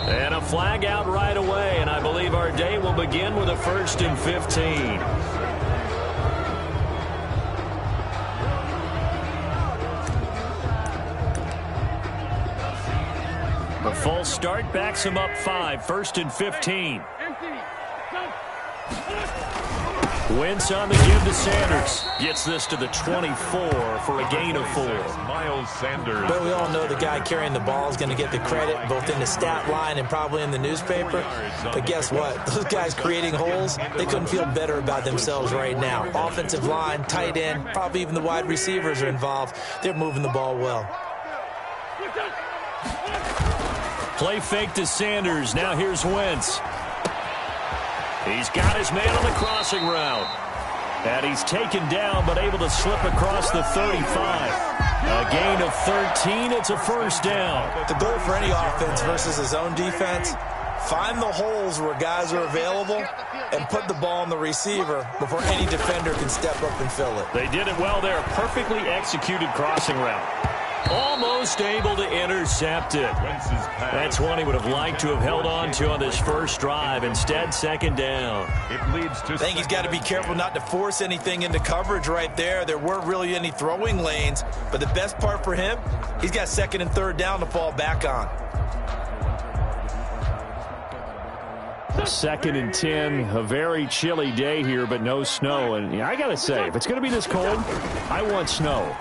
And a flag out right away, and I believe our day will begin with a 1st and 15. The false start backs him up 5, 1st and 15. Wentz on the give to Sanders. Gets this to the 24 for a gain of 4. Miles Sanders. But we all know the guy carrying the ball is going to get the credit both in the stat line and probably in the newspaper. But guess what? Those guys creating holes, they couldn't feel better about themselves right now. Offensive line, tight end, probably even the wide receivers are involved. They're moving the ball well. Play fake to Sanders. Now here's Wentz. He's got his man on the crossing route. And he's taken down, but able to slip across the 35. A gain of 13. It's a 1st down. The goal for any offense versus his own defense, find the holes where guys are available and put the ball on the receiver before any defender can step up and fill it. They did it well there. Perfectly executed crossing route. Almost able to intercept it. That's one he would have liked to have held on to on this first drive. Instead, 2nd down. It leads to. I think he's got to be careful not to force anything into coverage right there. There weren't really any throwing lanes. But the best part for him, he's got 2nd and 3rd down to fall back on. 2nd and 10. A very chilly day here, but no snow. And I got to say, if it's going to be this cold, I want snow.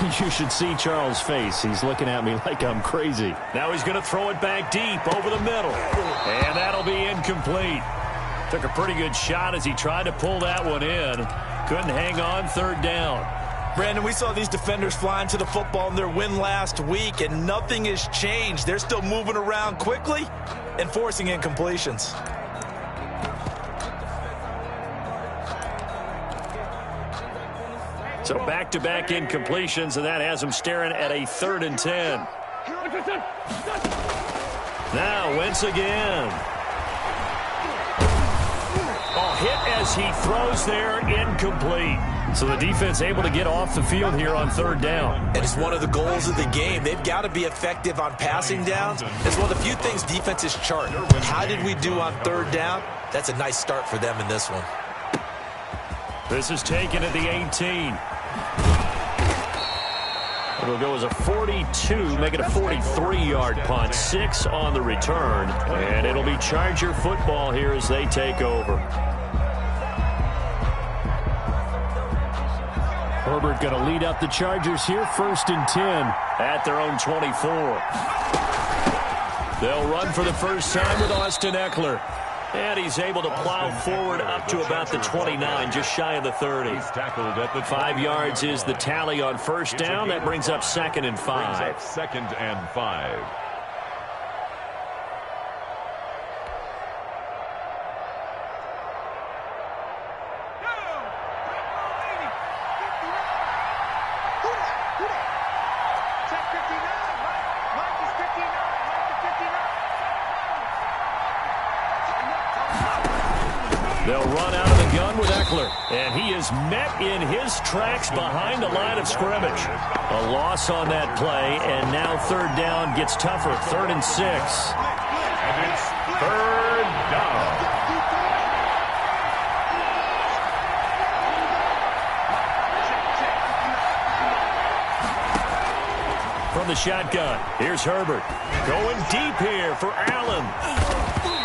You should see Charles' face. He's looking at me like I'm crazy. Now he's going to throw it back deep over the middle. And that'll be incomplete. Took a pretty good shot as he tried to pull that one in. Couldn't hang on. 3rd down. Brandon, we saw these defenders flying to the football in their win last week, and nothing has changed. They're still moving around quickly and forcing incompletions. So back-to-back incompletions, and that has him staring at a 3rd and 10. Now Wentz again. Oh, hit as he throws there, incomplete. So the defense able to get off the field here on 3rd down. And it's one of the goals of the game. They've got to be effective on passing downs. It's one of the few things defenses chart. How did we do on 3rd down? That's a nice start for them in this one. This is taken at the 18. It'll go as a 42, make it a 43-yard punt. 6 on the return. And it'll be Charger football here as they take over. Herbert going to lead up the Chargers here. 1st and 10 at their own 24. They'll run for the first time with Austin Eckler. And he's able to plow forward up to about the 29, just shy of the 30. 5 yards is the tally on 1st down. That brings up 2nd and 5. 2nd and 5. They'll run out of the gun with Eckler. And he is met in his tracks behind the line of scrimmage. A loss on that play, and now 3rd down gets tougher. 3rd and 6. And it's 3rd down. From the shotgun, here's Herbert. Going deep here for Allen.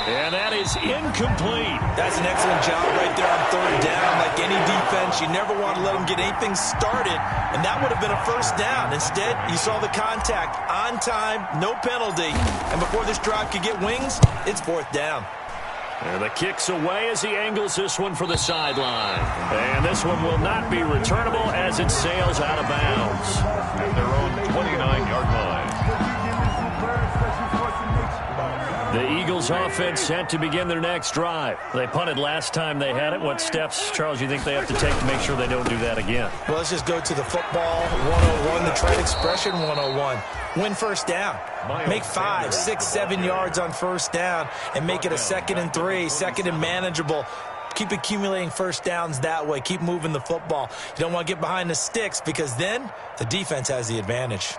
And that is incomplete. That's an excellent job right there on 3rd down. Like any defense, you never want to let them get anything started, and that would have been a 1st down. Instead, you saw the contact on time, no penalty, and before this drive could get wings, it's 4th down. And the kick's away as he angles this one for the sideline. And this one will not be returnable as it sails out of bounds. At their own 29-yard line. The Eagles offense set to begin their next drive. They punted last time they had it. What steps, Charles, you think they have to take to make sure they don't do that again? Well, let's just go to the football 101, the trade expression 101. Win 1st down. Make 5, 6, 7 yards on 1st down and make it a 2nd and 3, 2nd and manageable. Keep accumulating 1st downs that way. Keep moving the football. You don't want to get behind the sticks because then the defense has the advantage.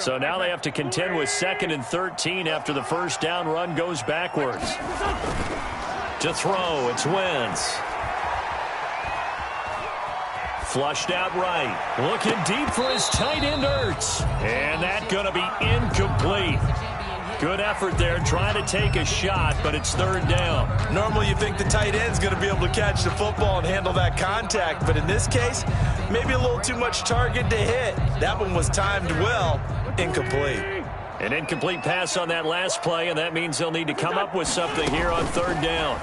So now they have to contend with 2nd and 13 after the first down run goes backwards. To throw, it's Wentz. Flushed out right. Looking deep for his tight end, Ertz. And that's going to be incomplete. Good effort there, trying to take a shot, but it's 3rd down. Normally you think the tight end's going to be able to catch the football and handle that contact, but in this case, maybe a little too much target to hit. That one was timed well. Incomplete. An incomplete pass on that last play, and that means they'll need to come up with something here on 3rd down.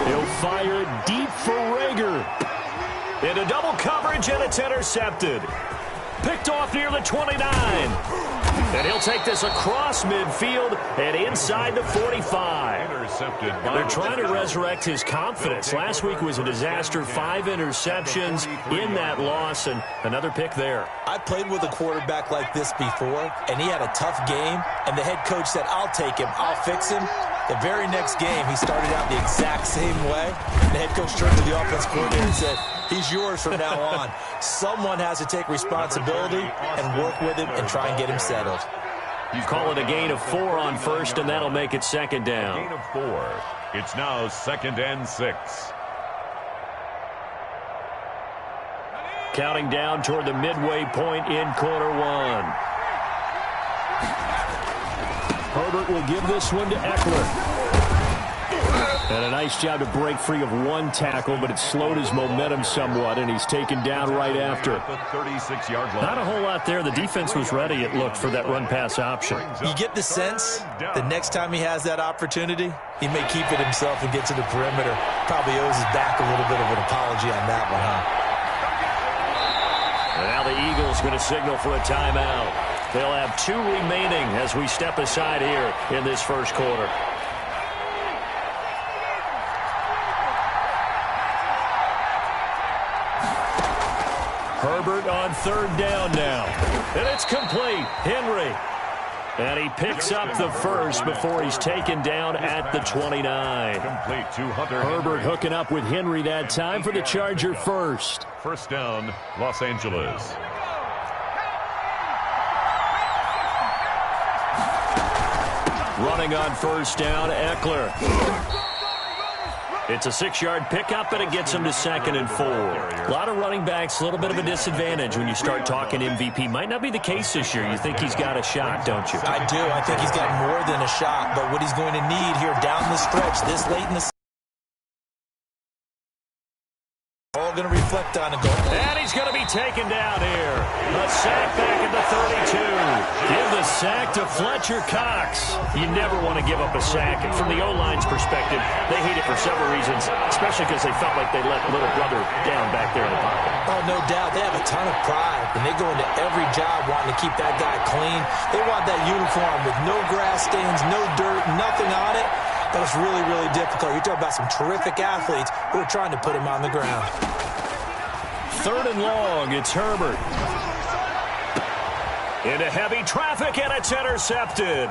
He'll fire it deep for Rager. Into double coverage, and it's intercepted. Picked off near the 29. And he'll take this across midfield and inside the 45. They're trying to resurrect his confidence. Last week was a disaster. 5 interceptions in that loss, and another pick there. I played with a quarterback like this before, and he had a tough game, and the head coach said, I'll take him, I'll fix him. The very next game, he started out the exact same way. The head coach turned to the offense coordinator and said, he's yours from now on. Someone has to take responsibility and work with him and try and get him settled. You call it a gain of 4 on first, and that'll make it 2nd down. Gain of 4. It's now 2nd and 6. Counting down toward the midway point in quarter 1. Herbert will give this one to Eckler. And a nice job to break free of 1 tackle, but it slowed his momentum somewhat, and he's taken down right after. Not a whole lot there. The defense was ready, it looked, for that run-pass option. You get the sense the next time he has that opportunity, he may keep it himself and get to the perimeter. Probably owes his back a little bit of an apology on that one, huh? And now the Eagles going to signal for a timeout. They'll have 2 remaining as we step aside here in this first quarter. Herbert on 3rd down now. And it's complete. Henry. And he picks up the first before he's taken down at the 29. Complete to Hunter. Herbert hooking up with Henry that time for the Charger first. First down, Los Angeles. Running on first down, Eckler. It's a 6-yard pickup, and it gets him to 2nd and 4. A lot of running backs, a little bit of a disadvantage when you start talking MVP. Might not be the case this year. You think he's got a shot, don't you? I do. I think he's got more than a shot, but what he's going to need here down the stretch this late in the season, all going to reflect on a goal. And he's going to be taken down here. A sack back at the 32. Give the sack to Fletcher Cox. You never want to give up a sack. And from the O-line's perspective, they hate it for several reasons, especially because they felt like they let little brother down back there in the pocket. Oh, no doubt. They have a ton of pride, and they go into every job wanting to keep that guy clean. They want that uniform with no grass stains, no dirt, nothing on it. But it's really, really difficult. You're talking about some terrific athletes who are trying to put him on the ground. 3rd and long, it's Herbert. Into heavy traffic, and it's intercepted.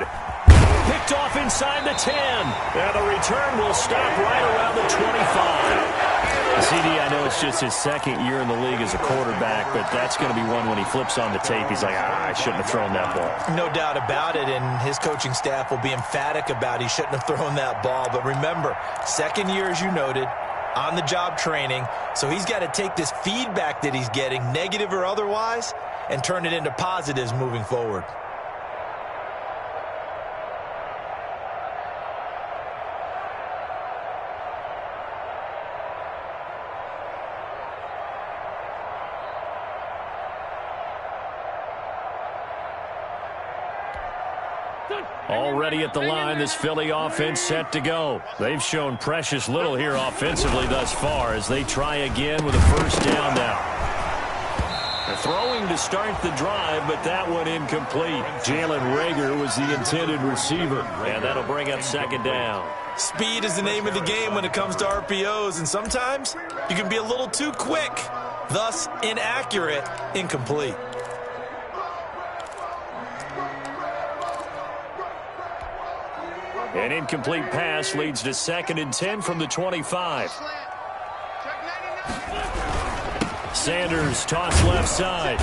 Picked off inside the 10. And the return will stop right around the 25. CD, I know it's just his 2nd year in the league as a quarterback, but that's going to be one when he flips on the tape. He's like, I shouldn't have thrown that ball. No doubt about it, and his coaching staff will be emphatic about he shouldn't have thrown that ball. But remember, 2nd year, as you noted, on-the-job training, so he's got to take this feedback that he's getting, negative or otherwise, and turn it into positives moving forward. Already at the line, this Philly offense set to go. They've shown precious little here offensively thus far as they try again with a first down now. They're throwing to start the drive, but that one incomplete. Jalen Rager was the intended receiver, and that'll bring up 2nd down. Speed is the name of the game when it comes to RPOs, and sometimes you can be a little too quick, thus inaccurate, incomplete. An incomplete pass leads to 2nd and 10 from the 25. Sanders toss left side.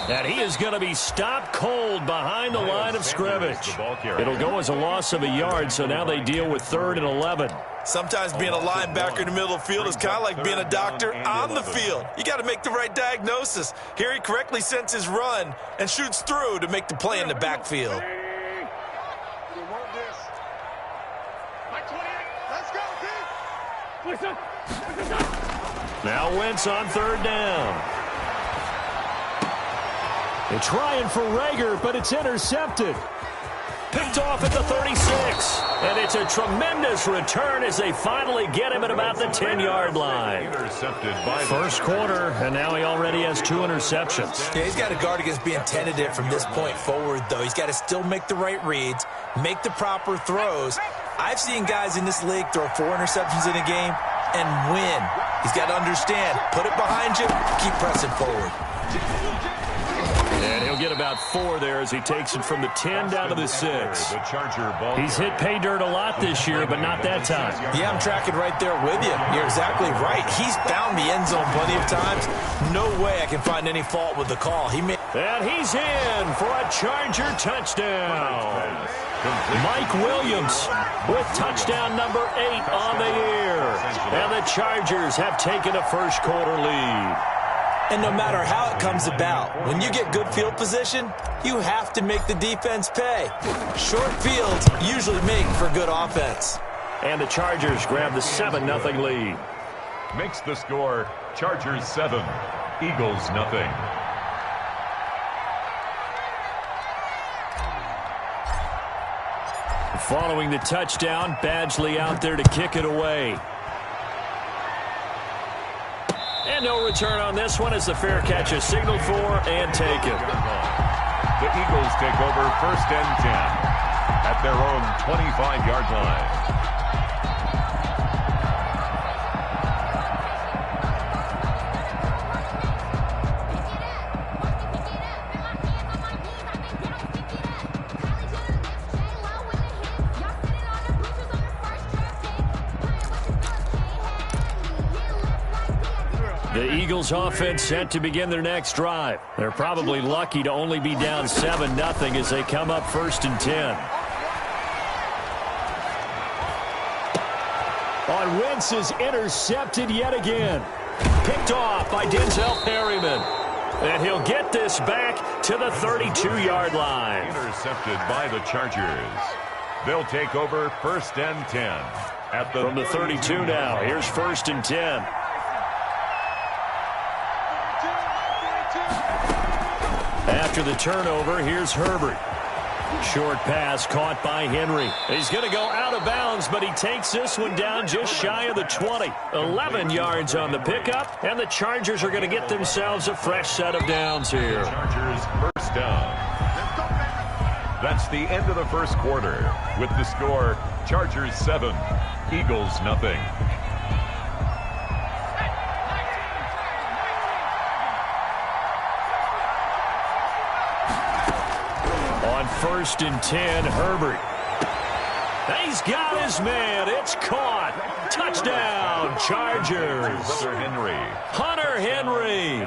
And he is going to be stopped cold behind the line of scrimmage. It'll go as a loss of a yard, so now they deal with 3rd and 11. Sometimes being a linebacker in the middle of the field is kind of like being a doctor on the field. You got to make the right diagnosis. Here he correctly sends his run and shoots through to make the play in the backfield. Now Wentz on 3rd down. They're trying for Rager, but it's intercepted. Picked off at the 36. And it's a tremendous return as they finally get him at about the 10-yard line. First quarter, and now he already has 2 interceptions. Yeah, he's got to guard against being tentative from this point forward, though. He's got to still make the right reads, make the proper throws. I've seen guys in this league throw 4 interceptions in a game and win. He's got to understand, put it behind you, keep pressing forward. And he'll get about 4 there as he takes it from the 10 down to the 6. He's hit pay dirt a lot this year, but not that time. Yeah, I'm tracking right there with you. You're exactly right. He's found the end zone plenty of times. No way I can find any fault with the call. And he's in for a Charger touchdown. Mike Williams with touchdown number 8 on the year. And the Chargers have taken a first quarter lead. And no matter how it comes about, when you get good field position, you have to make the defense pay. Short fields usually make for good offense. And the Chargers grab the 7-0 lead. Makes the score Chargers 7, Eagles nothing. Following the touchdown, Badgley out there to kick it away. And no return on this one as the fair catch is signaled for and taken. The Eagles take over 1st and 10 at their own 25-yard line. The Eagles offense set to begin their next drive. They're probably lucky to only be down 7-0 as they come up 1st and 10. On Wentz is intercepted yet again. Picked off by Denzel Perryman. And he'll get this back to the 32-yard line. Intercepted by the Chargers. They'll take over 1st and 10 at the from the 32 now. Here's 1st and 10. After the turnover, here's Herbert. Short pass caught by Henry. He's going to go out of bounds, but he takes this one down just shy of the 20. 11 yards on the pickup, and the Chargers are going to get themselves a fresh set of downs here. Chargers first down. That's the end of the first quarter with the score Chargers 7, Eagles nothing. On 1st and 10, Herbert. He's got his man. It's caught. Touchdown, Chargers. Hunter Henry.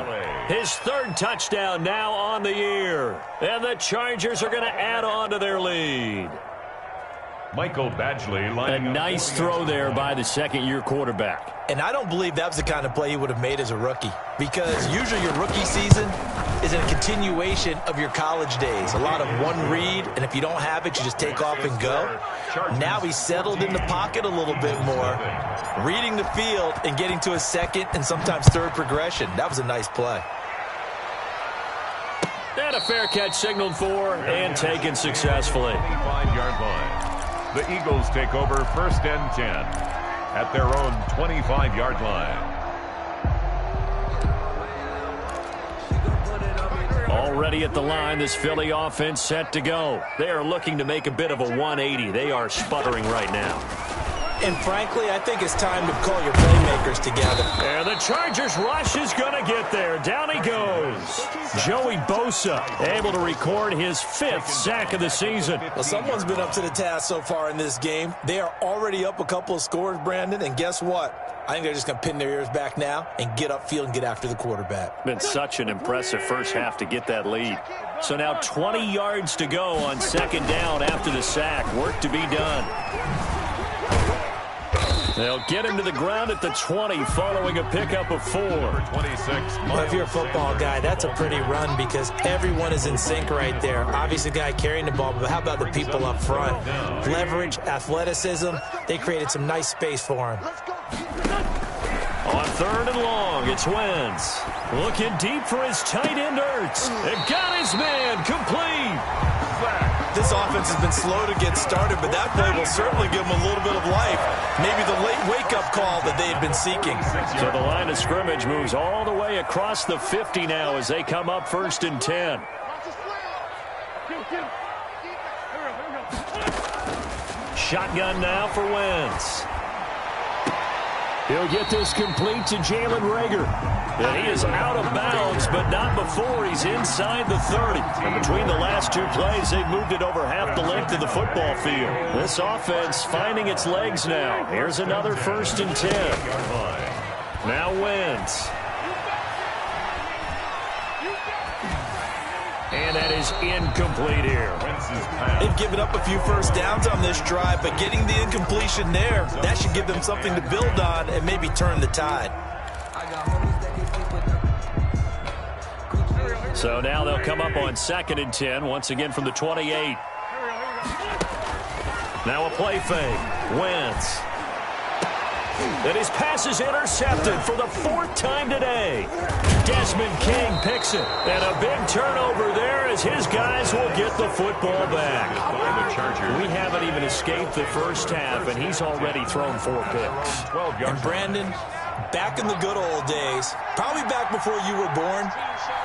His 3rd touchdown now on the year. And the Chargers are going to add on to their lead. Michael Badgley. A nice throw there by the 2nd-year quarterback. And I don't believe that was the kind of play he would have made as a rookie. Because usually your rookie season is a continuation of your college days. A lot of one read, and if you don't have it, you just take off and go. Now he's settled in the pocket a little bit more, reading the field and getting to a 2nd and sometimes 3rd progression. That was a nice play. And a fair catch signaled for and taken successfully. 25-yard line. The Eagles take over 1st and 10 at their own 25-yard line. Already at the line, this Philly offense set to go. They are looking to make a bit of a 180. They are sputtering right now. And frankly, I think it's time to call your playmakers together. And the Chargers rush is going to get there. Down he goes. Joey Bosa able to record his 5th sack of the season. Well, someone's been up to the task so far in this game. They are already up a couple of scores, Brandon, and guess what? I think they're just going to pin their ears back now and get upfield and get after the quarterback. Been such an impressive first half to get that lead. So now 20 yards to go on 2nd down after the sack. Work to be done. They'll get him to the ground at the 20 following a pickup of 4. 26. Well, if you're a football guy, that's a pretty run because everyone is in sync right there. Obviously, the guy carrying the ball, but how about the people up front? Leverage, athleticism, they created some nice space for him. On 3rd and long, it's Wentz. Looking deep for his tight end, Ertz. And got his man complete. This offense has been slow to get started, but that play will certainly give them a little bit of life. Maybe the late wake-up call that they had been seeking. So the line of scrimmage moves all the way across the 50 now as they come up 1st and 10. Shotgun now for Wentz. He'll get this complete to Jalen Reagor. And he is out of bounds, but not before he's inside the 30. And between the last 2 plays, they've moved it over half the length of the football field. This offense finding its legs now. Here's another 1st and 10. Now Wentz. And that is incomplete here. They've given up a few first downs on this drive, but getting the incompletion there, that should give them something to build on and maybe turn the tide. So now they'll come up on 2nd and 10, once again from the 28. Now a play fake. Wentz. And his pass is intercepted for the 4th time today. Desmond King picks it. And a big turnover there as his guys will get the football back. We haven't even escaped the first half, and he's already thrown 4 picks. And Brandon, back in the good old days, probably back before you were born,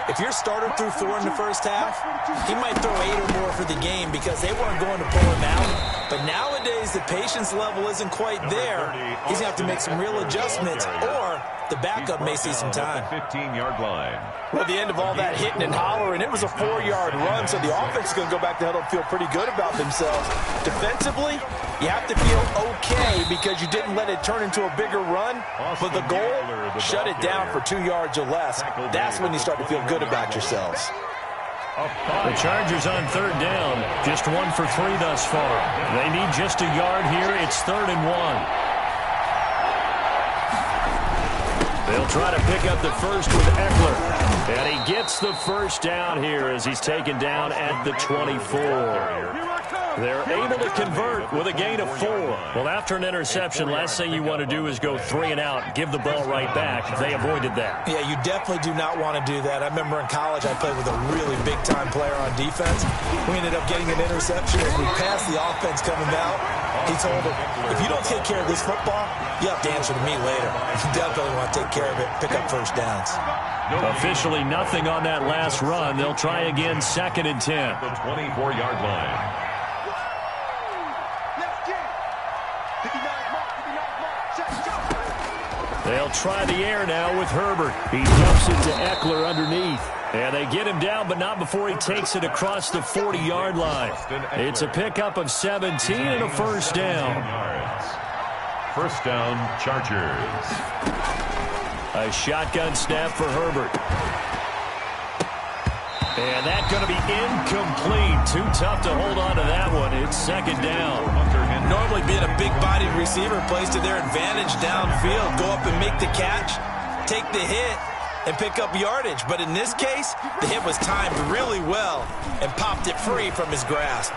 if your starter threw 4 in the first half, he might throw 8 or more for the game because they weren't going to pull him out. But nowadays, the patience level isn't quite there. He's going to have to make some real adjustments, or the backup may see some time. 15-yard line. Well, at the end of all that hitting and hollering, it was a 4-yard run, so the offense is going to go back to huddle and feel pretty good about themselves. Defensively, you have to feel okay because you didn't let it turn into a bigger run, but the goal, shut it down for 2 yards or less. That's when you start to feel good about yourselves. The Chargers on 3rd down, just 1 for 3 thus far. They need just a yard here. It's 3rd and 1. They'll try to pick up the first with Eckler. And he gets the first down here as he's taken down at the 24. They're able to convert with a gain of 4. Well, after an interception, last thing you want to do is go 3 and out, give the ball right back. They avoided that. Yeah, you definitely do not want to do that. I remember in college I played with a really big-time player on defense. We ended up getting an interception as we passed the offense coming out. He told him, if you don't take care of this football, you have to answer to me later. You definitely want to take care of it, pick up first downs. Officially nothing on that last run. They'll try again 2nd and 10. The 24-yard line. They'll try the air now with Herbert. He dumps it to Eckler underneath. And they get him down, but not before he takes it across the 40-yard line. It's a pickup of 17 and a first down. First down, Chargers. A shotgun snap for Herbert. And that's going to be incomplete. Too tough to hold on to that one. It's 2nd down. Normally being a big-bodied receiver plays to their advantage downfield. Go up and make the catch, take the hit, and pick up yardage. But in this case, the hit was timed really well and popped it free from his grasp.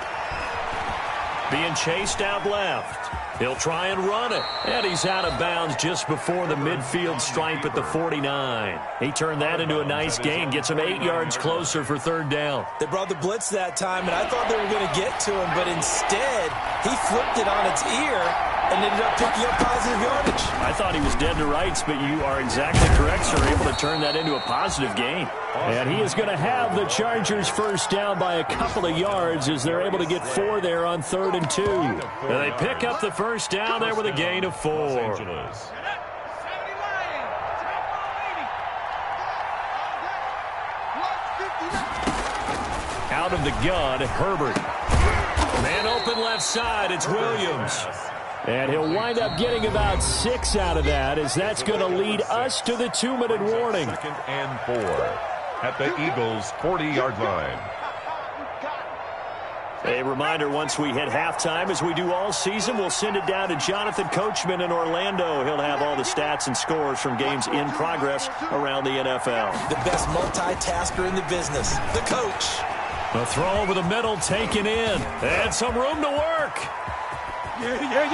Being chased out left. He'll try and run it. And he's out of bounds just before the midfield stripe at the 49. He turned that into a nice gain. Gets him 8 yards closer for 3rd down. They brought the blitz that time, and I thought they were going to get to him, but instead, he flipped it on its ear and ended up picking up positive yardage. I thought he was dead to rights, but you are exactly correct, sir. Able to turn that into a positive gain. And he is going to have the Chargers first down by a couple of yards as they're able to get 4 there on 3rd and 2. And they pick up the first down there with a gain of 4. Out of the gun, Herbert. Man open left side, it's Williams. And he'll wind up getting about 6 out of that, as that's going to lead us to the 2-minute warning. 2nd and 4 at the Eagles' 40-yard line. A reminder, once we hit halftime, as we do all season, we'll send it down to Jonathan Coachman in Orlando. He'll have all the stats and scores from games in progress around the NFL. The best multitasker in the business, the coach. A throw over the middle taken in. And some room to work.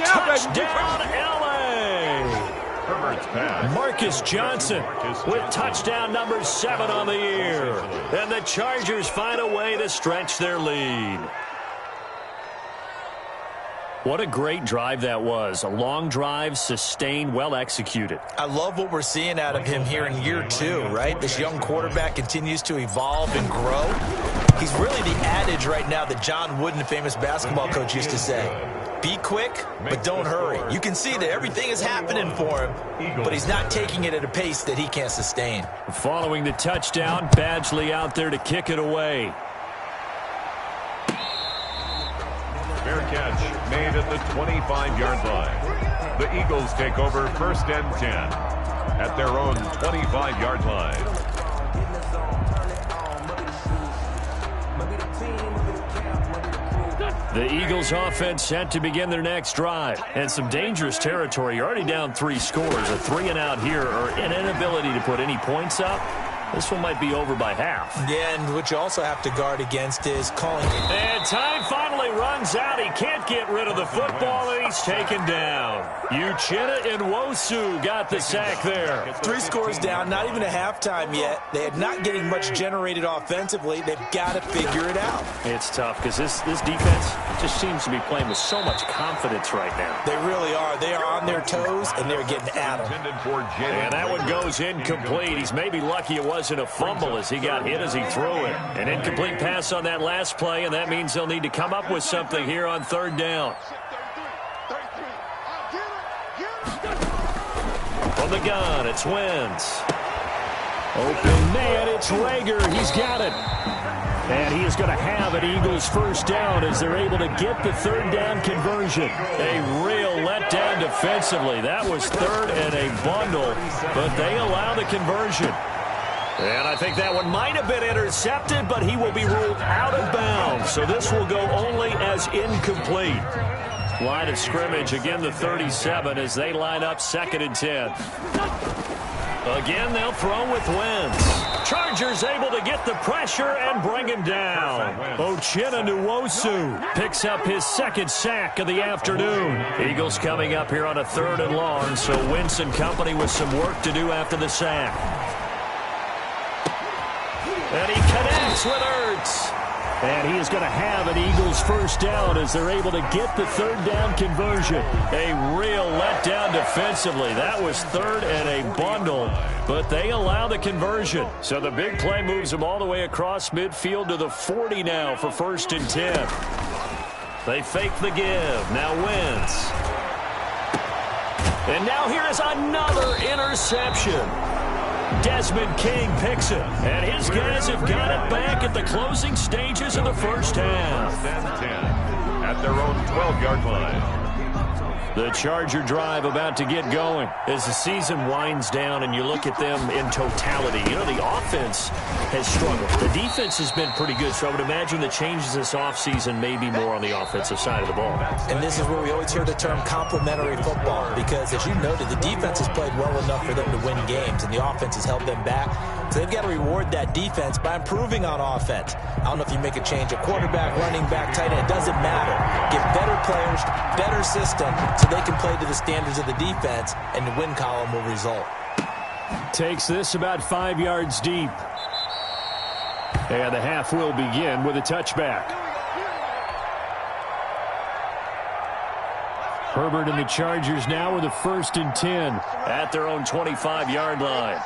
Touchdown, L.A. Herbert's pass. Marcus Johnson with touchdown number 7 on the year. And the Chargers find a way to stretch their lead. What a great drive that was. A long drive, sustained, well executed. I love what we're seeing out of him here in year 2, right? This young quarterback continues to evolve and grow. He's really the adage right now that John Wooden, the famous basketball coach, used to say. Be quick, but don't hurry. You can see that everything is happening for him, but he's not taking it at a pace that he can't sustain. Following the touchdown, Badgley out there to kick it away. Fair catch made at the 25-yard line. The Eagles take over 1st and 10 at their own 25-yard line. The Eagles offense set to begin their next drive. And some dangerous territory. You're already down 3 scores. A 3-and-out here, or an inability to put any points up. This one might be over by half. Yeah, and what you also have to guard against is calling. And time finally runs out. He can't get rid of the football, and he's taken down. Uchenna Nwosu got the sack there. 3 scores down, not even a halftime yet. They are not getting much generated offensively. They've got to figure it out. It's tough because this defense just seems to be playing with so much confidence right now. They really are. They are on their toes, and they're getting at them. And that one goes incomplete. He's maybe lucky it wasn't a fumble as he got hit as he threw it. An incomplete pass on that last play, and that means they'll need to come up with something here on 3rd down. From the gun, it's Wentz. Open man, it's Rager. He's got it. And he is going to have an Eagles first down as they're able to get the 3rd down conversion. A real letdown defensively. That was 3rd and a bundle, but they allow the conversion. And I think that one might have been intercepted, but he will be ruled out of bounds. So this will go only as incomplete. Line of scrimmage, again the 37 as they line up 2nd and 10. Again, they'll throw with Wentz. Chargers able to get the pressure and bring him down. Uchenna Nwosu picks up his 2nd sack of the afternoon. Eagles coming up here on a 3rd and long, so Wentz and company with some work to do after the sack. And he connects with Ertz. And he is going to have an Eagles first down as they're able to get the 3rd down conversion. A real letdown defensively. That was 3rd and a bundle, but they allow the conversion. So the big play moves them all the way across midfield to the 40 now for 1st and 10. They fake the give. Now Wentz. And now here is another interception. Desmond King picks it, and his guys have got it back at the closing stages of the first half. 10 at their own 12-yard line. The Charger drive about to get going. As the season winds down and you look at them in totality, you know, the offense has struggled. The defense has been pretty good, so I would imagine the changes this offseason may be more on the offensive side of the ball. And this is where we always hear the term complementary football, because as you noted, the defense has played well enough for them to win games, and the offense has held them back. So they've got to reward that defense by improving on offense. I don't know if you make a change at quarterback, running back, tight end. It doesn't matter. Get better players, better system, so they can play to the standards of the defense, and the win column will result. Takes this about 5 yards deep. And the half will begin with a touchback. Herbert and the Chargers now with a 1st and 10 at their own 25-yard line.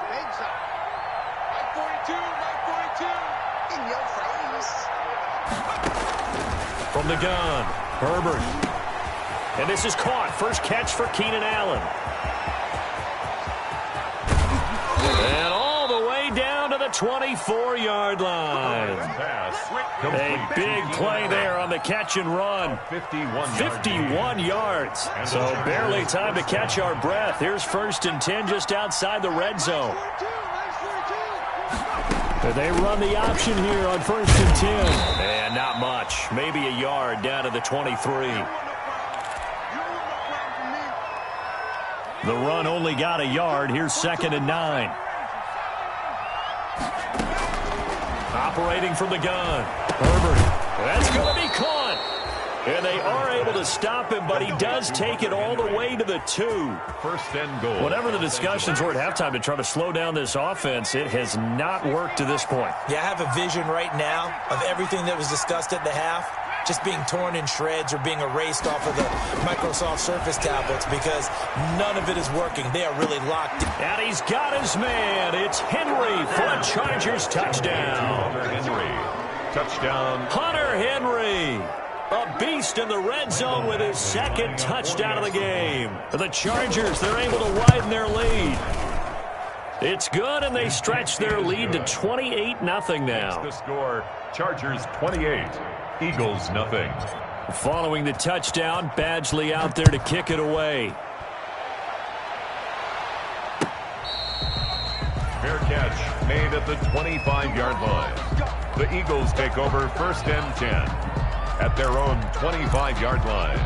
From the gun, Herbert. And this is caught. First catch for Keenan Allen. And all the way down to the 24-yard line. A big play there on the catch and run. 51 yards. So barely time to catch our breath. Here's 1st and 10 just outside the red zone. They run the option here on 1st and 10. And not much. Maybe a yard down to the 23. The run only got a yard. Here's 2nd and 9. Operating from the gun. Herbert. That's going to be caught. And they are able to stop him, but he does take it all the way to the 2. 1st and goal. Whatever the discussions were at halftime to try to slow down this offense, it has not worked to this point. Yeah, I have a vision right now of everything that was discussed at the half just being torn in shreds or being erased off of the Microsoft Surface tablets because none of it is working. They are really locked in. And he's got his man. It's Henry for a Chargers touchdown. Hunter Henry. A beast in the red zone with his 2nd touchdown of the game. The Chargers, they're able to widen their lead. It's good, and they stretch their lead to 28-0 now. The score, Chargers 28, Eagles 0. Following the touchdown, Badgley out there to kick it away. Fair catch made at the 25-yard line. The Eagles take over 1st and 10. At their own 25-yard line.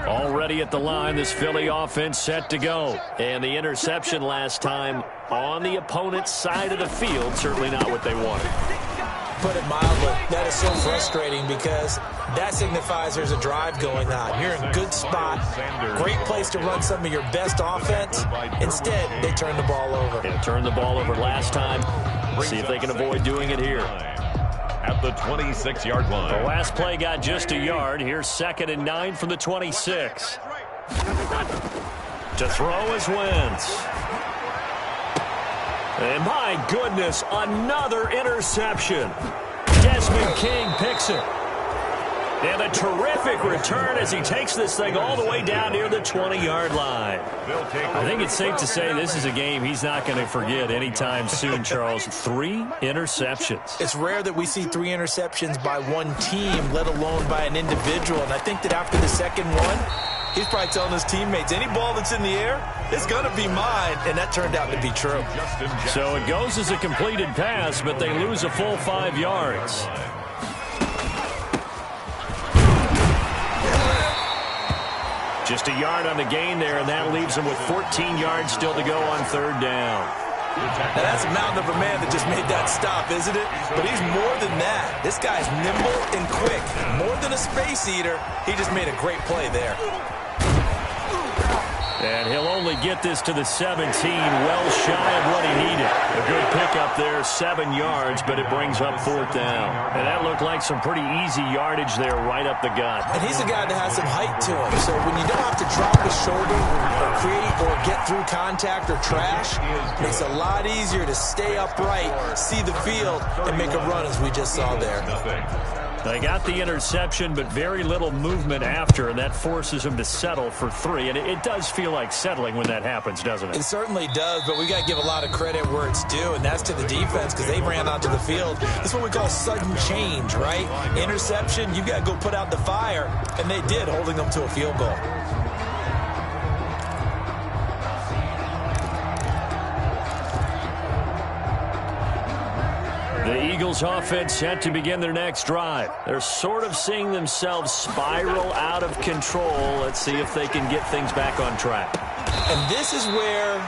Already at the line, this Philly offense set to go. And the interception last time on the opponent's side of the field, certainly not what they wanted. Put it mildly, that is so frustrating because that signifies there's a drive going on. You're in a good spot, great place to run some of your best offense. Instead, they turn the ball over. They turned the ball over last time. See if they can avoid doing it here. At the 26-yard line. The last play got just a yard. Here's 2nd and 9 from the 26. To throw is Wentz. And my goodness, another interception. Desmond King picks it. And a terrific return as he takes this thing all the way down near the 20-yard line. I think it's safe to say this is a game he's not going to forget anytime soon, Charles. 3 interceptions. It's rare that we see 3 interceptions by one team, let alone by an individual. And I think that after the second one, he's probably telling his teammates, any ball that's in the air, it's going to be mine. And that turned out to be true. So it goes as a completed pass, but they lose a full 5 yards. Just a yard on the gain there, and that leaves him with 14 yards still to go on 3rd down. Now that's a mountain of a man that just made that stop, isn't it? But he's more than that. This guy's nimble and quick. More than a space eater, he just made a great play there. And he'll only get this to the 17, well shy of what he needed. A good pickup there, 7 yards, but it brings up 4th down. And that looked like some pretty easy yardage there right up the gut. And he's a guy that has some height to him. So when you don't have to drop his shoulder or create or get through contact or trash, it makes it a lot easier to stay upright, see the field, and make a run as we just saw there. They got the interception, but very little movement after, and that forces him to settle for 3. And it does feel like settling when that happens, doesn't it? It certainly does, but we got to give a lot of credit where it's due, and that's to the defense because they ran onto the field. That's what we call sudden change, right? Interception, you got to go put out the fire, and they did, holding them to a field goal. The Eagles offense set to begin their next drive. They're sort of seeing themselves spiral out of control. Let's see if they can get things back on track. And this is where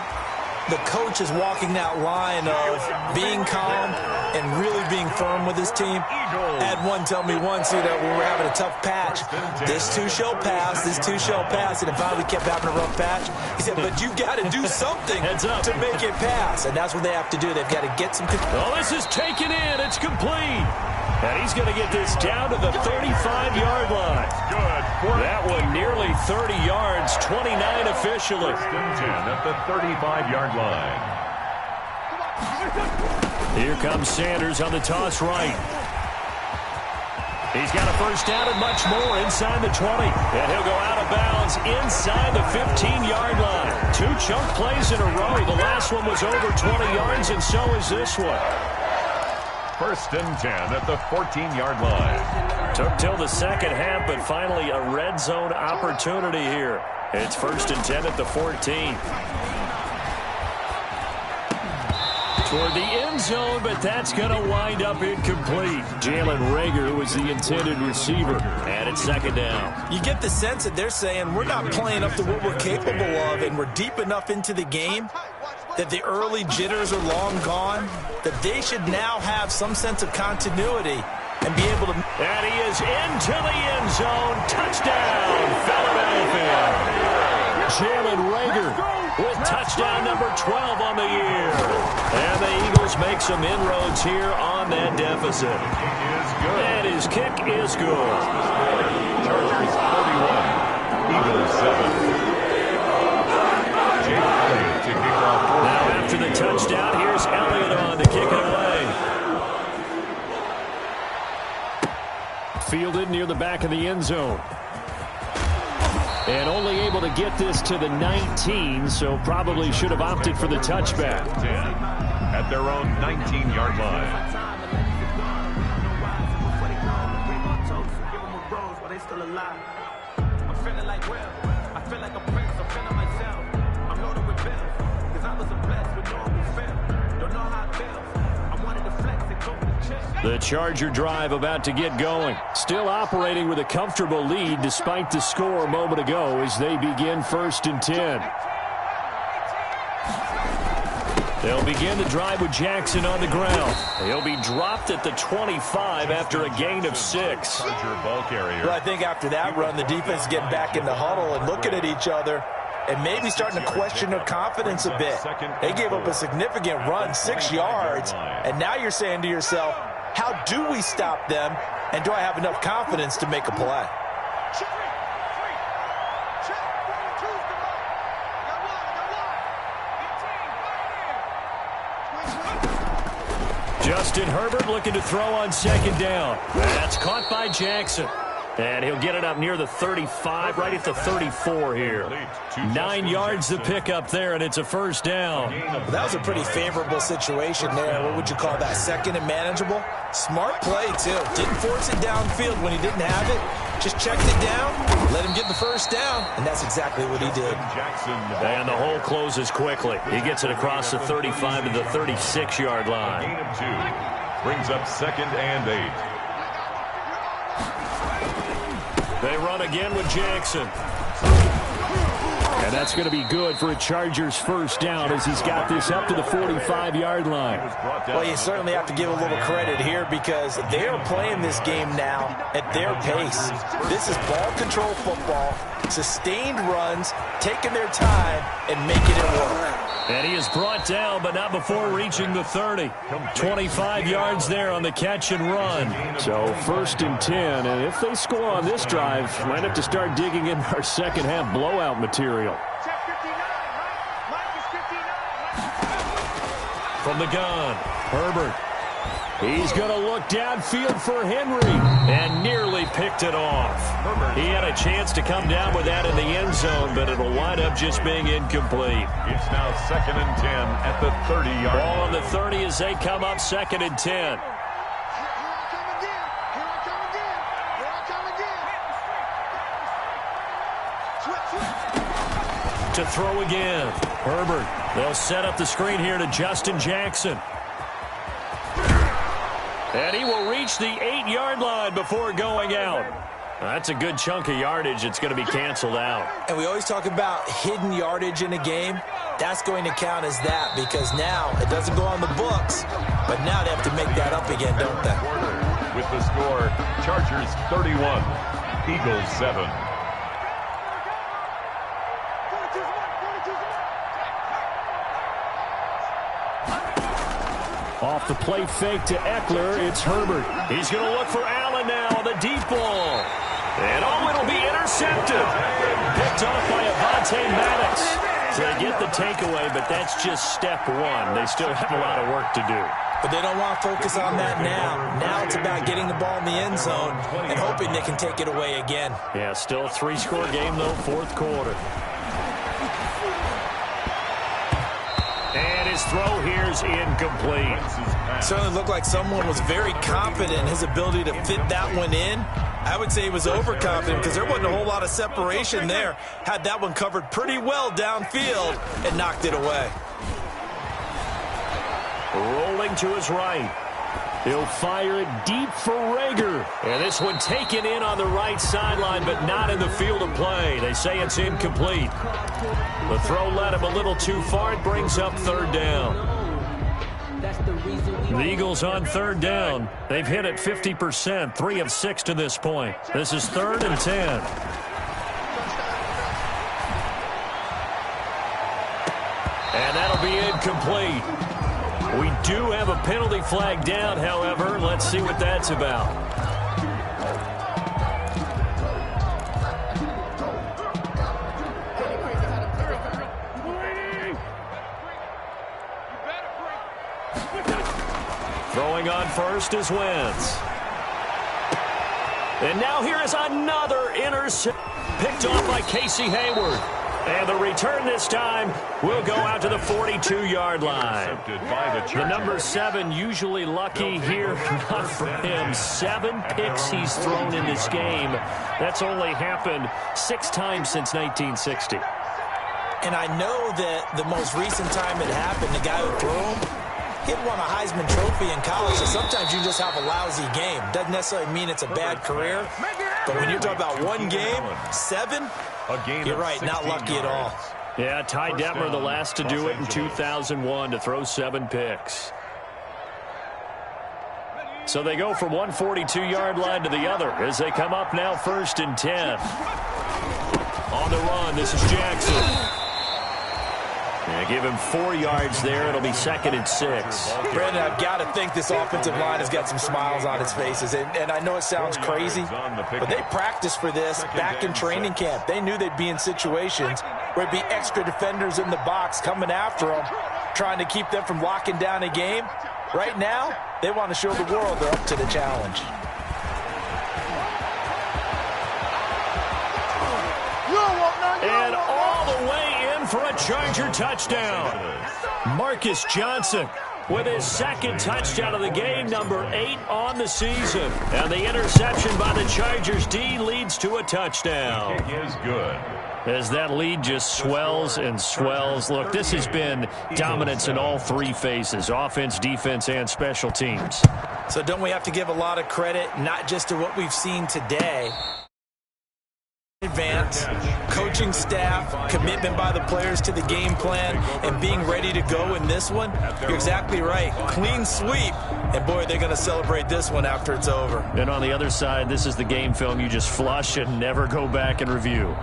the coach is walking that line of being calm and really being firm with his team. I had one tell me once, when we were having a tough patch, this too shall pass, this too shall pass, and it finally kept having a rough patch. He said, but you got to do something to make it pass, and that's what they have to do. They've got to get some control. Oh, this is taken in. It's complete. And he's going to get this down to the 35-yard line. Good. That one nearly 30 yards, 29 officially. 1st and 10 at the 35-yard line. Here comes Sanders on the toss right. He's got a first down and much more inside the 20. And he'll go out of bounds inside the 15-yard line. 2 chunk plays in a row. The last one was over 20 yards, and so is this one. 1st and 10 at the 14-yard line. Took till the second half, but finally a red zone opportunity here. It's 1st and 10 at the 14. Toward the end zone, but that's going to wind up incomplete. Jalen Reagor was the intended receiver, and it's 2nd down. You get the sense that they're saying we're not playing up to what we're capable of, and we're deep enough into the game that the early jitters are long gone, that they should now have some sense of continuity and be able to... And he is into the end zone. Touchdown, Philadelphia. Jalen Reagor with touchdown number 12 on the year. And the Eagles make some inroads here on that deficit. And his kick is good. Chargers 41, Eagles 7. Jake Elliott to kick off. Now after the touchdown, here's Elliott on to kick it away. Fielded near the back of the end zone. And only able to get this to the 19, so probably should have opted for the touchback. 10 at their own 19-yard line. The Charger drive about to get going. Still operating with a comfortable lead despite the score a moment ago as they begin 1st and 10. They'll begin the drive with Jackson on the ground. He'll be dropped at the 25 after a gain of 6. Charger ball carrier. Well, I think after that run, the defense is getting back in the huddle and looking at each other and maybe starting to question their confidence a bit. They gave up a significant run, 6 yards, and now you're saying to yourself, how do we stop them, and do I have enough confidence to make a play? Justin Herbert looking to throw on 2nd down. That's caught by Jackson. And he'll get it up near the 35, right at the 34 here. 9 yards to pick up there, and it's a 1st down. Well, that was a pretty favorable situation there. What would you call that? 2nd and manageable? Smart play, too. Didn't force it downfield when he didn't have it. Just checked it down, let him get the 1st down, and that's exactly what he did. And the hole closes quickly. He gets it across the 35 to the 36-yard line. Gain of 2 brings up 2nd and 8. They run again with Jackson. And that's going to be good for a Chargers 1st down as he's got this up to the 45-yard line. Well, you certainly have to give a little credit here because they are playing this game now at their pace. This is ball control football, sustained runs, taking their time, and making it work. And he is brought down, but not before reaching the 30. 25 yards there on the catch and run. So 1st and 10, and if they score on this drive, might have to start digging in our second half blowout material. From the gun, Herbert. He's going to look downfield for Henry and nearly picked it off. He had a chance to come down with that in the end zone, but it'll wind up just being incomplete. It's now 2nd and 10 at the 30-yard line. Ball on the 30 as they come up 2nd and 10. To throw again, Herbert. They'll set up the screen here to Justin Jackson. And he will reach the 8-yard line before going out. That's a good chunk of yardage. It's going to be canceled out. And we always talk about hidden yardage in a game. That's going to count as that because now it doesn't go on the books, but now they have to make that up again, don't they? With the score, Chargers 31, Eagles 7. Off the play fake to Eckler, it's Herbert. He's going to look for Allen now on the deep ball. And it'll be intercepted. Picked off by Avonte Maddox. So they get the takeaway, but that's just step one. They still have a lot of work to do. But they don't want to focus on that now. Now it's about getting the ball in the end zone and hoping they can take it away again. Yeah, still a 3-score game, though, fourth quarter. And his throw here's incomplete. Certainly looked like someone was very confident in his ability to fit that one in. I would say he was overconfident because there wasn't a whole lot of separation there. Had that one covered pretty well downfield and knocked it away. Rolling to his right. He'll fire it deep for Rager. And this one taken in on the right sideline, but not in the field of play. They say it's incomplete. The throw led him a little too far. It brings up third down. The Eagles on third down. They've hit it 50%, 3 of 6 to this point. This is 3rd and 10. And that'll be incomplete. We do have a penalty flag down, however. Let's see what that's about. Throwing on first is Wentz. And now here is another interception. Picked off by Casey Hayward. And the return this time will go out to the 42-yard line. The number 7 usually lucky here. Not for him. 7 picks he's thrown in this game. That's only happened 6 times since 1960. And I know that the most recent time it happened, the guy who threw him, he had won a Heisman Trophy in college. So sometimes you just have a lousy game. Doesn't necessarily mean it's a bad career. But when you're talking about one game, 7, you're right, not lucky at all. Yeah, Ty Detmer, the last to do it in 2001, to throw 7 picks. So they go from one 42-yard line to the other as they come up now 1st and 10. On the run, this is Jackson. Yeah, give him 4 yards there. It'll be 2nd and 6. Brandon, I've got to think this offensive line has got some smiles on its faces. And I know it sounds crazy, but they practiced for this back in training camp. They knew they'd be in situations where it'd be extra defenders in the box coming after them, trying to keep them from locking down a game. Right now, they want to show the world they're up to the challenge. And all the way in for a Charger touchdown. Marcus Johnson with his 2nd touchdown of the game, number 8 on the season. And the interception by the Chargers D leads to a touchdown. It is good. As that lead just swells and swells. Look, this has been dominance in all 3 phases, offense, defense, and special teams. So don't we have to give a lot of credit, not just to what we've seen today, advance, coaching staff, commitment by the players to the game plan, and being ready to go in this one? You're exactly right. Clean sweep. And, boy, they're going to celebrate this one after it's over. And on the other side, this is the game film you just flush and never go back and review.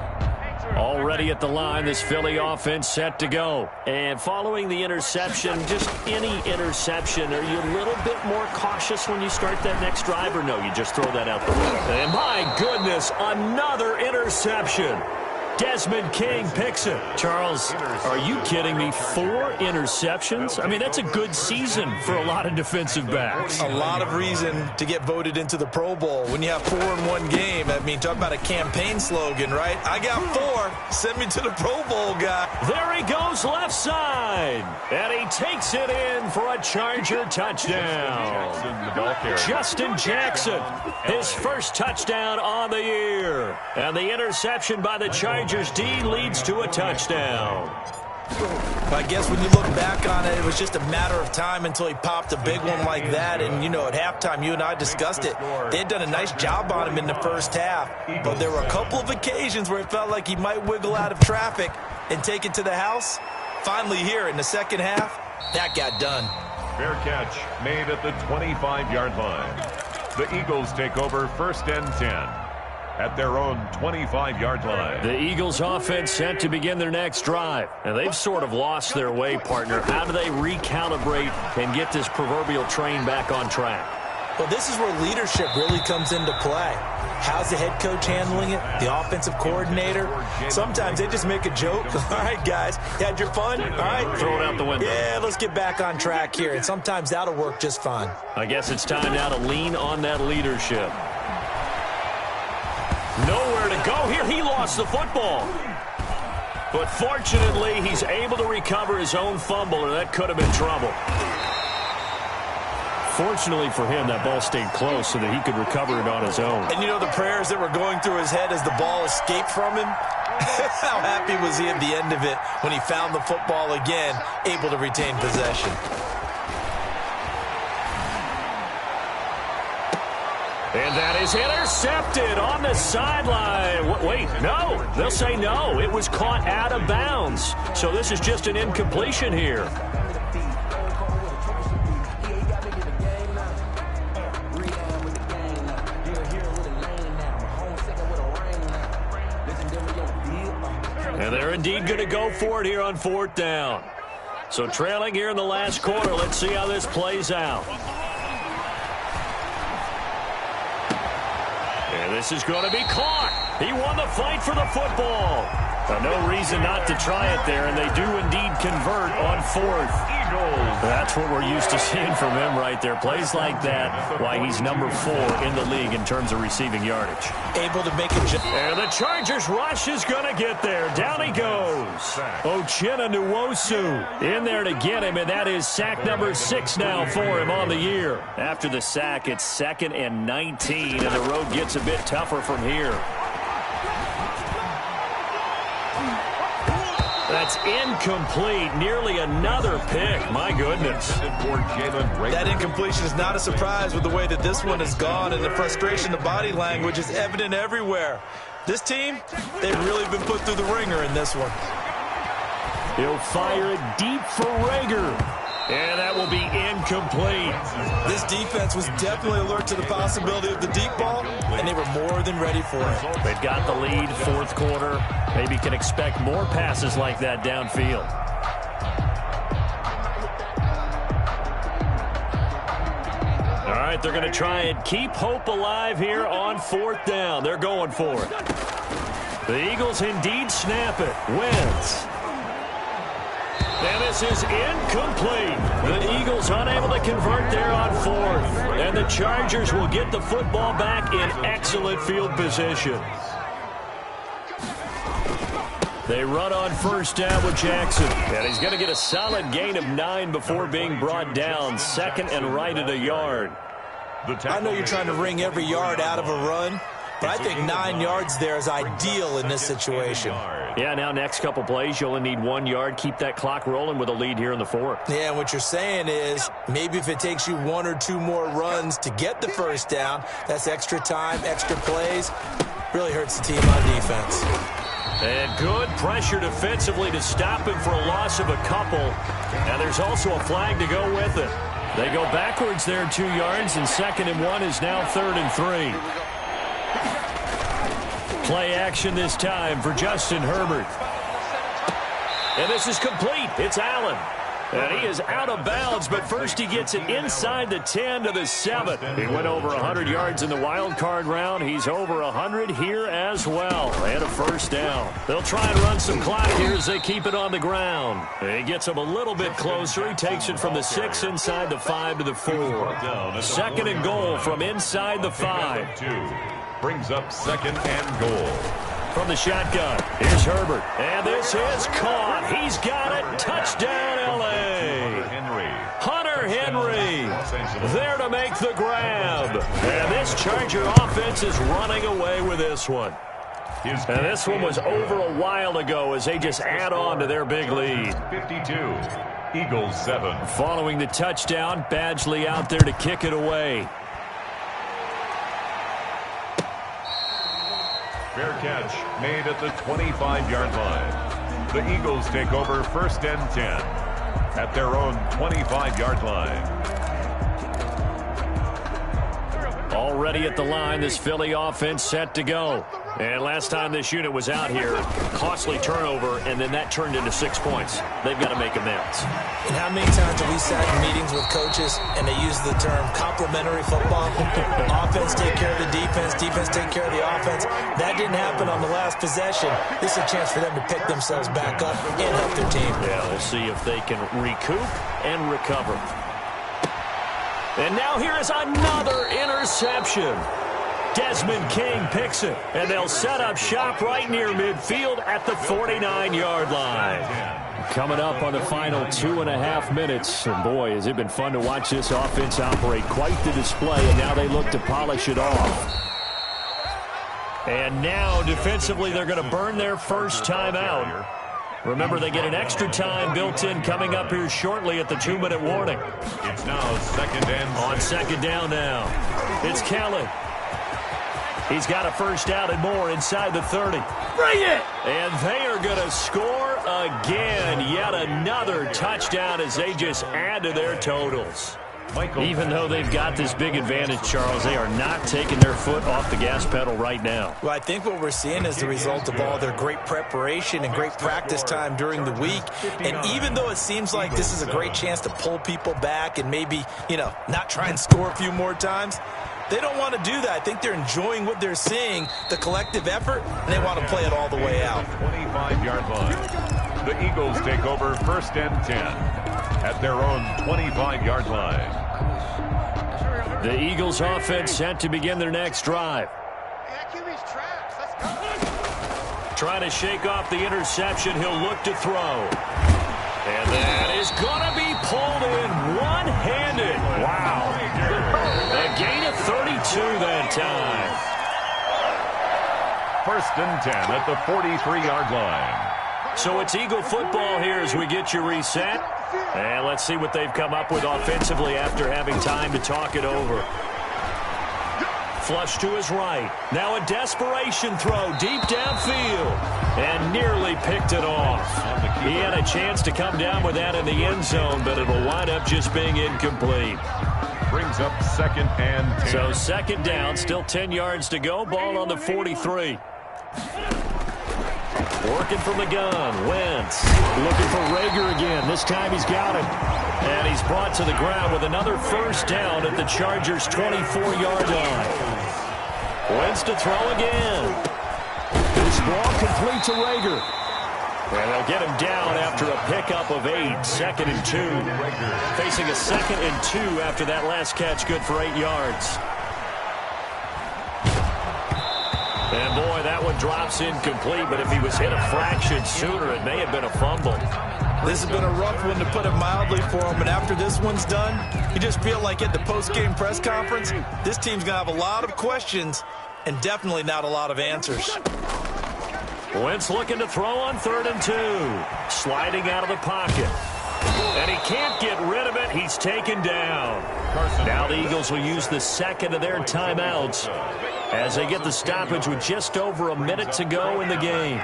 Already at the line, this Philly offense set to go. And following the interception, just any interception, are you a little bit more cautious when you start that next drive, or no, you just throw that out the window? And my goodness, another interception. Desmond King picks it. Charles, are you kidding me? 4 interceptions? I mean, that's a good season for a lot of defensive backs. A lot of reason to get voted into the Pro Bowl. When you have 4 in one game, I mean, talk about a campaign slogan, right? I got 4. Send me to the Pro Bowl, guy. There he goes left side. And he takes it in for a Charger touchdown. Justin Jackson, his first touchdown on the year. And the interception by the Chargers D leads to a touchdown. I guess when you look back on it, it was just a matter of time until he popped a big one like that. And, you know, at halftime, you and I discussed it. They had done a nice job on him in the first half. But there were a couple of occasions where it felt like he might wiggle out of traffic and take it to the house. Finally here in the second half, that got done. Fair catch made at the 25-yard line. The Eagles take over 1st and 10. at their own 25-yard line. The Eagles offense set to begin their next drive. And they've sort of lost their way, partner. How do they recalibrate and get this proverbial train back on track? Well, this is where leadership really comes into play. How's the head coach handling it? The offensive coordinator? Sometimes they just make a joke. All right, guys, you had your fun? All right. Throw it out the window. Yeah, let's get back on track here. And sometimes that'll work just fine. I guess it's time now to lean on that leadership. Nowhere to go here. He lost the football. But fortunately, he's able to recover his own fumble, or that could have been trouble. Fortunately for him, that ball stayed close so that he could recover it on his own. And you know the prayers that were going through his head as the ball escaped from him? How happy was he at the end of it when he found the football again, able to retain possession? And that is intercepted on the sideline. Wait, no. They'll say no. It was caught out of bounds. So this is just an incompletion here. And they're indeed going to go for it here on 4th down. So trailing here in the last quarter. Let's see how this plays out. And this is going to be caught. He won the fight for the football. No reason not to try it there, and they do indeed convert on 4th. Eagles. That's what we're used to seeing from him right there. Plays like that, why he's number 4 in the league in terms of receiving yardage. Able to make it. And the Chargers rush is going to get there. Down he goes. Uchenna Nwosu in there to get him, and that is sack number 6 now for him on the year. After the sack, it's 2nd and 19, and the road gets a bit tougher from here. That's incomplete. Nearly another pick. My goodness. That incompletion is not a surprise with the way that this one has gone, and the frustration, the body language is evident everywhere. This team, they've really been put through the ringer in this one. He'll fire it deep for Rager. And that will be incomplete. This defense was definitely alert to the possibility of the deep ball, and they were more than ready for it. They've got the lead, 4th quarter. Maybe can expect more passes like that downfield. All right, they're going to try and keep hope alive here on 4th down. They're going for it. The Eagles indeed snap it. Wins. And this is incomplete. The Eagles unable to convert there on 4th. And the Chargers will get the football back in excellent field position. They run on 1st down with Jackson. And he's going to get a solid gain of 9 before being brought down. 2nd and right at a yard. I know you're trying to wring every yard out of a run, but I think 9 yards there is ideal in this situation. Yeah, now next couple plays, you'll only need 1 yard. Keep that clock rolling with a lead here in the 4th. Yeah, what you're saying is maybe if it takes you 1 or 2 more runs to get the 1st down, that's extra time, extra plays. Really hurts the team on defense. And good pressure defensively to stop him for a loss of a couple. And there's also a flag to go with it. They go backwards there 2 yards, and 2nd and 1 is now 3rd and 3. Play action this time for Justin Herbert. And this is complete. It's Allen. And he is out of bounds, but first he gets it inside the 10 to the 7. He went over 100 yards in the wild card round. He's over 100 here as well. And a 1st down. They'll try and run some clock here as they keep it on the ground. He gets him a little bit closer. He takes it from the 6 inside the 5 to the 4. 2nd and goal from inside the 5. Brings up 2nd and goal. From the shotgun, here's Herbert. And this is caught. He's got it. Touchdown, L.A. Hunter Henry there to make the grab. And this Charger offense is running away with this one. And this one was over a while ago as they just add on to their big lead. 52, Eagles 7. Following the touchdown, Badgley out there to kick it away. Fair catch made at the 25-yard line. The Eagles take over 1st and 10 at their own 25-yard line. Already ready at the line. This Philly offense set to go. And last time this unit was out here, costly turnover, and then that turned into 6 points. They've got to make amends. And how many times have we sat in meetings with coaches and they use the term complementary football? Offense take care of the defense, defense take care of the offense. That didn't happen on the last possession. This is a chance for them to pick themselves back up and help their team. Yeah, we'll see if they can recoup and recover. And now here is another interception. Desmond King picks it, and they'll set up shop right near midfield at the 49-yard line. Coming up on the final 2.5 minutes, and boy, has it been fun to watch this offense operate. Quite the display, and now they look to polish it off. And now, defensively, they're going to burn their first time out. Remember, they get an extra time built in coming up here shortly at the 2-minute warning. It's now second and 6. On second down now, it's Kelly. He's got a first down and more inside the 30. Bring it! And they are going to score again. Yet another touchdown as they just add to their totals. Even though they've got this big advantage, Charles, they are not taking their foot off the gas pedal right now. Well, I think what we're seeing is the result of all their great preparation and great practice time during the week. And even though it seems like this is a great chance to pull people back and maybe, not try and score a few more times, they don't want to do that. I think they're enjoying what they're seeing, the collective effort, and they want to play it all the way out. 25-yard line. The Eagles take over first and 10 at their own 25-yard line. The Eagles offense set to begin their next drive. Trying to shake off the interception. He'll look to throw. And that is going to be pulled in one-handed. Wow. A gain of 32 that time. First and 10 at the 43-yard line. So it's Eagle football here as we get you reset. And let's see what they've come up with offensively after having time to talk it over. Flush to his right. Now a desperation throw deep downfield. And nearly picked it off. He had a chance to come down with that in the end zone, but it'll wind up just being incomplete. Brings up second and 10. So second down, still 10 yards to go. Ball on the 43. Working from the gun. Wentz looking for Rager again. This time he's got him. And he's brought to the ground with another first down at the Chargers' 24-yard line. Wentz to throw again. This ball complete to Rager. And they'll get him down after a pickup of 8. Second and 2. Facing a second and 2 after that last catch, good for 8 yards. And boy, that one drops incomplete, but if he was hit a fraction sooner, it may have been a fumble. This has been a rough one, to put it mildly, for him. And after this one's done, you just feel like at the post-game press conference, this team's going to have a lot of questions and definitely not a lot of answers. Wentz looking to throw on 3rd and 2. Sliding out of the pocket. And he can't get rid of it. He's taken down. Now the Eagles will use the second of their timeouts as they get the stoppage with just over a minute to go in the game.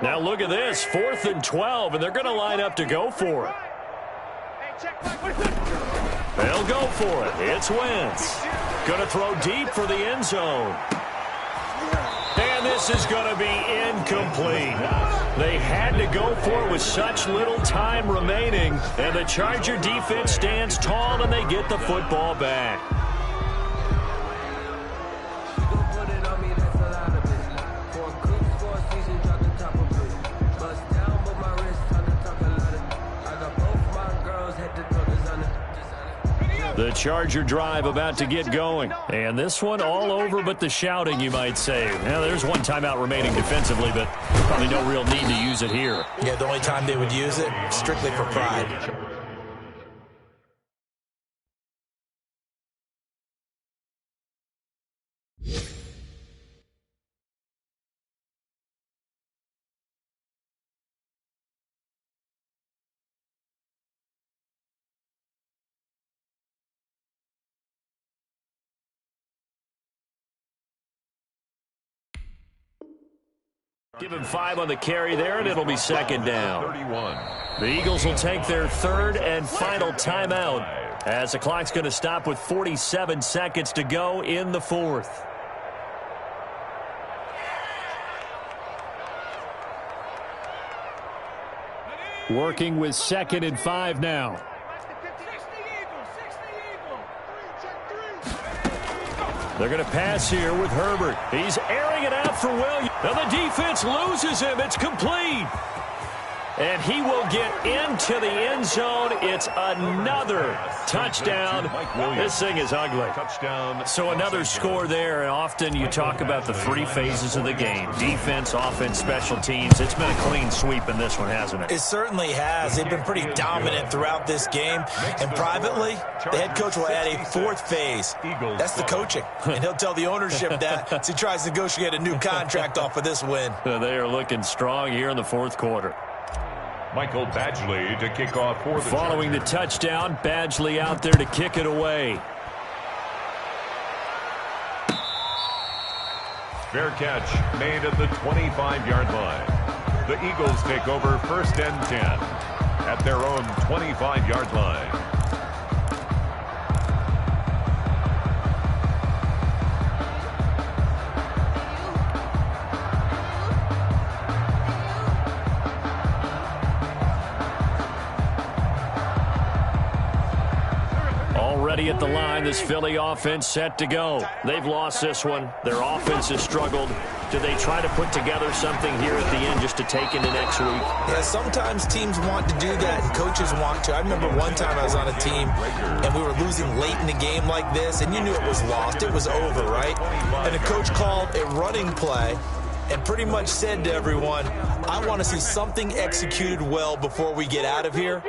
Now look at this, 4th and 12, and they're going to line up to go for it. They'll go for it. It's Wentz. Going to throw deep for the end zone. And this is going to be incomplete. They had to go for it with such little time remaining, and the Charger defense stands tall, and they get the football back. The Charger drive about to get going. And this one all over but the shouting, you might say. Now, there's one timeout remaining defensively, but probably no real need to use it here. Yeah, the only time they would use it, strictly for pride. Give him 5 on the carry there, and it'll be second down. 31. The Eagles will take their third and final timeout as the clock's going to stop with 47 seconds to go in the fourth. Working with 2nd and 5 now. They're going to pass here with Herbert. He's airing it out for Williams. Now the defense loses him. It's complete. And he will get into the end zone. It's another touchdown. This thing is ugly. So another score there. And often you talk about the 3 phases of the game. Defense, offense, special teams. It's been a clean sweep in this one, hasn't it? It certainly has. They've been pretty dominant throughout this game. And privately, the head coach will add a 4th phase. That's the coaching. And he'll tell the ownership that as he tries to negotiate a new contract off of this win. They are looking strong here in the 4th quarter. Michael Badgley to kick off for the Following the touchdown, Badgley out there to kick it away. Fair catch made at the 25-yard line. The Eagles take over 1st and 10 at their own 25-yard line. Already at the line, this Philly offense set to go. They've lost this one. Their offense has struggled. Do they try to put together something here at the end just to take into next week? Yeah, sometimes teams want to do that and coaches want to. I remember one time I was on a team and we were losing late in the game like this, and you knew it was lost. It was over, right? And the coach called a running play and pretty much said to everyone, I want to see something executed well before we get out of here.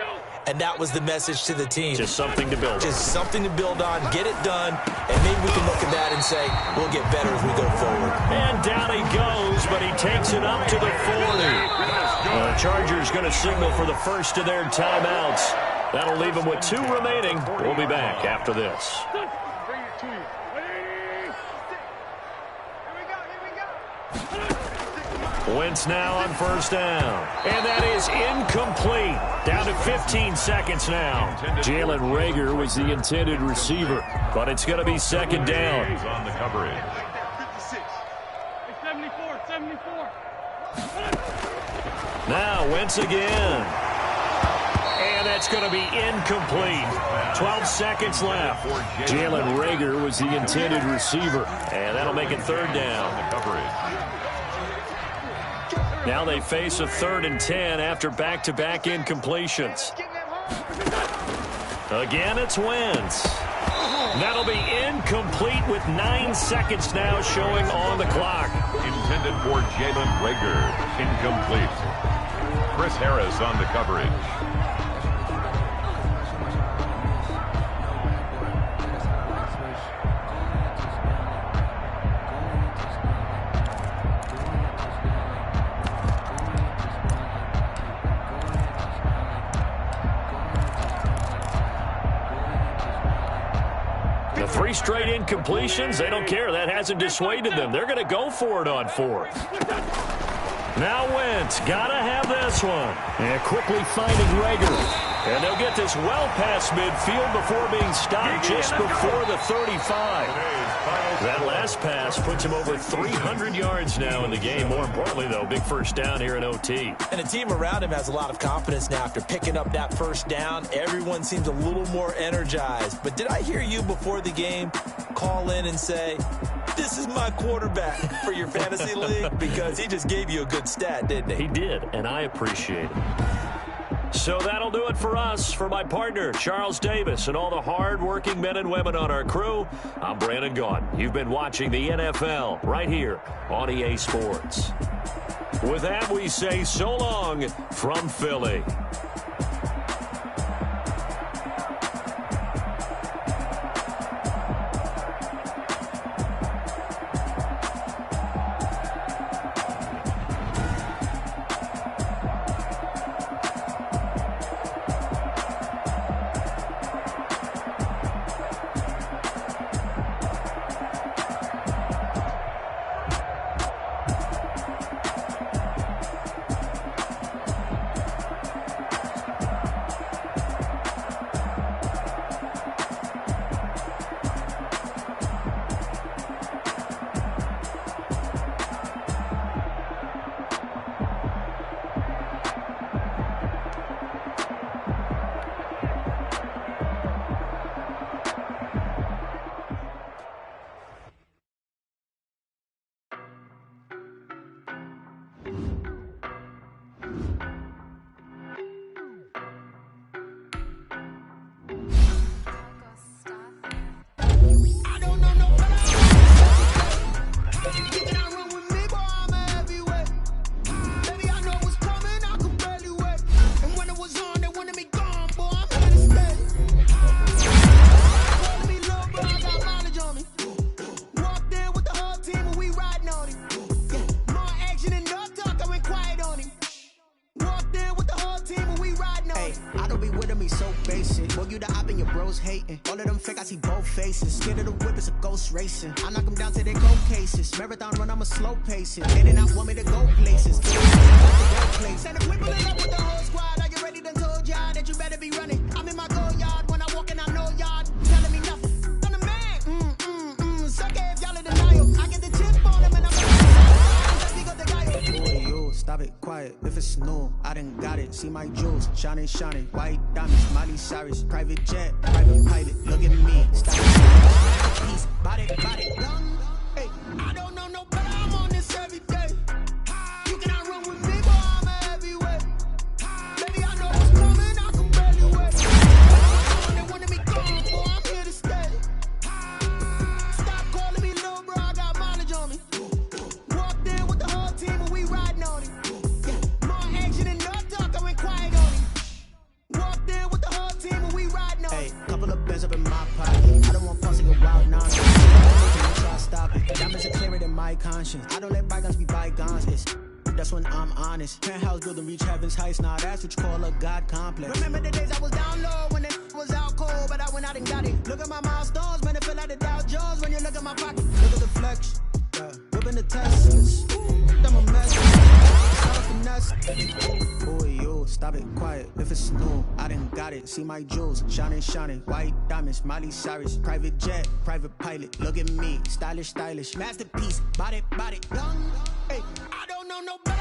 And that was the message to the team. Just something to build on. Just something to build on, get it done, and maybe we can look at that and say, we'll get better as we go forward. And down he goes, but he takes it up to the 40. The Chargers going to signal for the first of their timeouts. That'll leave them with 2 remaining. We'll be back after this. Wentz now on 1st down. And that is incomplete. Down to 15 seconds now. Jalen Reagor was the intended receiver, but it's going to be 2nd down. On the coverage. 74. Now Wentz again. And that's going to be incomplete. 12 seconds left. Jalen Reagor was the intended receiver, and that'll make it 3rd down. Now they face a 3rd and 10 after back-to-back incompletions. Again, it's Wentz. That'll be incomplete with 9 seconds now showing on the clock. Intended for Jalen Reagor. Incomplete. Chris Harris on the coverage. The 3 straight incompletions, they don't care. That hasn't dissuaded them. They're going to go for it on 4th. Now Wentz, got to have this one. And quickly finding Reagor. And they'll get this well past midfield before being stopped just before the 35. That last pass puts him over 300 yards now in the game. More importantly, though, big 1st down here in OT. And the team around him has a lot of confidence now after picking up that 1st down. Everyone seems a little more energized. But did I hear you before the game call in and say, this is my quarterback for your fantasy league? Because he just gave you a good stat, didn't he? He did, and I appreciate it. So that'll do it for us. For my partner, Charles Davis, and all the hard-working men and women on our crew, I'm Brandon Gaudin. You've been watching the NFL right here on EA Sports. With that, we say so long from Philly. I don't be with him, he's so basic. Well, you the op and your bros hating. All of them fake, I see both faces. Scared of the whip, it's a ghost racing. I knock them down to their cold cases. Marathon run, I'm a slow pacing. They did not want me to go places. And if we pull it up with the whole squad, are you ready to told y'all that you better be running? I'm in my go yard when I walk in, I know y'all telling me nothing. I'm the man. Suck it if y'all in denial. I get the chip on them and I'm stop it, quiet, if it's new, I done got it. See my jewels, shining, shining, white diamonds, Miley Cyrus, private jet, private pilot, look at me, stop it, peace, body, hey, I don't know no better, I'm on this every day. You cannot run with me, boy, I'm a heavyweight. Baby, I know what's coming, I can barely wait. They wanted me gone, boy, I'm here to stay. Stop calling me little bro, I got mileage on me. Walked in with the whole team and we riding on it. Hey, couple of bins up in my pocket. I don't want pulse to go wild nonsense. I stop it. Diamonds are clearer than my conscience. I don't let bygones be bygones. That's when I'm honest. Penthouse building reach heaven's heights. Now that's what you call a God complex. Remember the days I was down low when it was out cold, but I went out and got it. Look at my milestones, man, it feel like the Dow Jones when you look at my pocket. Look at the flex, whipping the Teslas. I'm a mess. Boy, you stop it, quiet, if it's new, I done got it. See my jewels, shining, shining, white diamonds, Miley Cyrus, private jet, private pilot, look at me, stylish, stylish, masterpiece, body, young, hey, I don't know no better.